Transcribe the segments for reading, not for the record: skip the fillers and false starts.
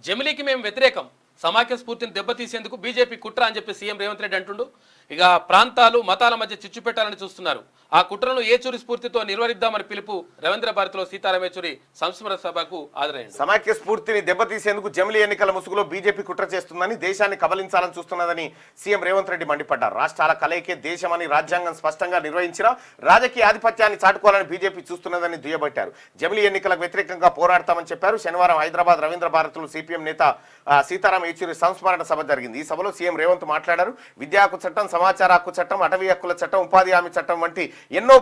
జమిలీకి మేము వ్యతిరేకం, సమాఖ్య స్ఫూర్తిని దెబ్బతీసేందుకు బీజేపీ కుట్ర అని చెప్పి సీఎం రేవంత్ రెడ్డి అంటుండు. ఇక ప్రాంతాలు మతాల మధ్య చిచ్చు పెట్టాలని చూస్తున్నారు. ఆ కుట్రను ఏచూరి స్ఫూర్తితో నిర్వహిద్దామని పిలుపు రవీంద్ర భారతిలో సీతారాం ఏచూరి సంస్మరణ సభకు హాజరైంది. సమాఖ్య స్ఫూర్తిని దెబ్బతీసేందుకు జమిలీ ఎన్నికల ముసుగులో బీజేపీ కుట్ర చేస్తుందని, దేశాన్ని కబలించాలని చూస్తున్నదని సీఎం రేవంత్ రెడ్డి మండిపడ్డారు. రాష్ట్రాల కలయికే దేశమని రాజ్యాంగం స్పష్టంగా నిర్వహించిన రాజకీయ ఆధిపత్యాన్ని చాటుకోవాలని బీజేపీ చూస్తున్నదని దుయ్యబట్టారు. జమిలీ ఎన్నికలకు వ్యతిరేకంగా పోరాడతామని చెప్పారు. శనివారం హైదరాబాద్ రవీంద్ర భారతిలో సిపిఎం నేత సీతారాం ఏచూరి సంస్మరణ సభ జరిగింది. ఈ సభలో సీఎం రేవంత్ మాట్లాడారు. విద్యా హక్కు చట్టం, సమాచార హక్కు చట్టం, అటవీ హక్కుల చట్టం, ఉపాధి హామీ చట్టం వంటి ఎన్నో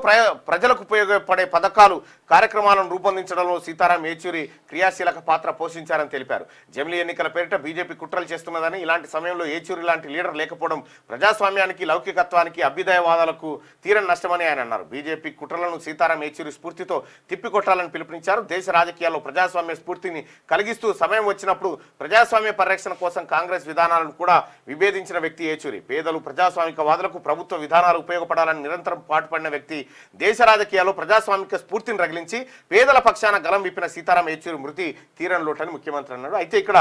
ప్రజలకు ఉపయోగపడే పథకాలు కార్యక్రమాలను రూపొందించడంలో సీతారాం ఏచూరి క్రియాశీలక పాత్ర పోషించారని తెలిపారు. జమిలీ ఎన్నికల పేరిట బీజేపీ కుట్రలు చేస్తున్నదని, ఇలాంటి సమయంలో ఏచూరి లాంటి లీడర్ లేకపోవడం ప్రజాస్వామ్యానికి, లౌకికత్వానికి, అభ్యుదయవాదాలకు తీరని నష్టమని ఆయన అన్నారు. బీజేపీ కుట్రలను సీతారాం ఏచూరి స్ఫూర్తితో తిప్పికొట్టాలని పిలుపునిచ్చారు. దేశ రాజకీయాల్లో ప్రజాస్వామ్య స్ఫూర్తిని కలిగిస్తూ సమయం వచ్చినప్పుడు ప్రజాస్వామ్య పరిరక్షణ కోసం కాంగ్రెస్ విధానాలను కూడా విభేదించిన వ్యక్తి ఏచూరి. పేదలు, ప్రజాస్వామికవాదులకు ప్రభుత్వ విధానాలు ఉపయోగపడాలని నిరంతరం పాటుపడిన వ్యక్తి. దేశ రాజకీయాల్లో ప్రజాస్వామిక స్ఫూర్తిని రగిలించి పేదల పక్షాన గలం విప్పిన సీతారాం ఏచూరి మృతి తీరని లోటని ముఖ్యమంత్రి అన్నాడు. అయితే ఇక్కడ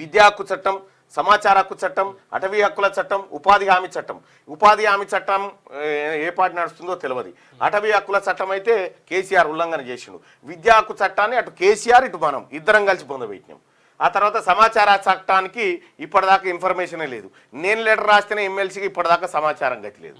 విద్యా హక్కు చట్టం, సమాచార హక్కు చట్టం, అటవీ హక్కుల చట్టం, ఉపాధి హామీ చట్టం. ఉపాధి హామీ చట్టం ఏ పార్టీ నడుస్తుందో తెలియదు. అటవీ హక్కుల చట్టం అయితే కేసీఆర్ ఉల్లంఘన చేసిండు. విద్యా హక్కు చట్టాన్ని అటు కేసీఆర్ ఇటు మనం ఇద్దరం కలిసి పొందబెట్టినాం. ఆ తర్వాత సమాచార చట్టానికి ఇప్పటిదాకా ఇన్ఫర్మేషనే లేదు. నేను లెటర్ రాస్తేనే ఎమ్మెల్సీకి ఇప్పటిదాకా సమాచారం గతి లేదు.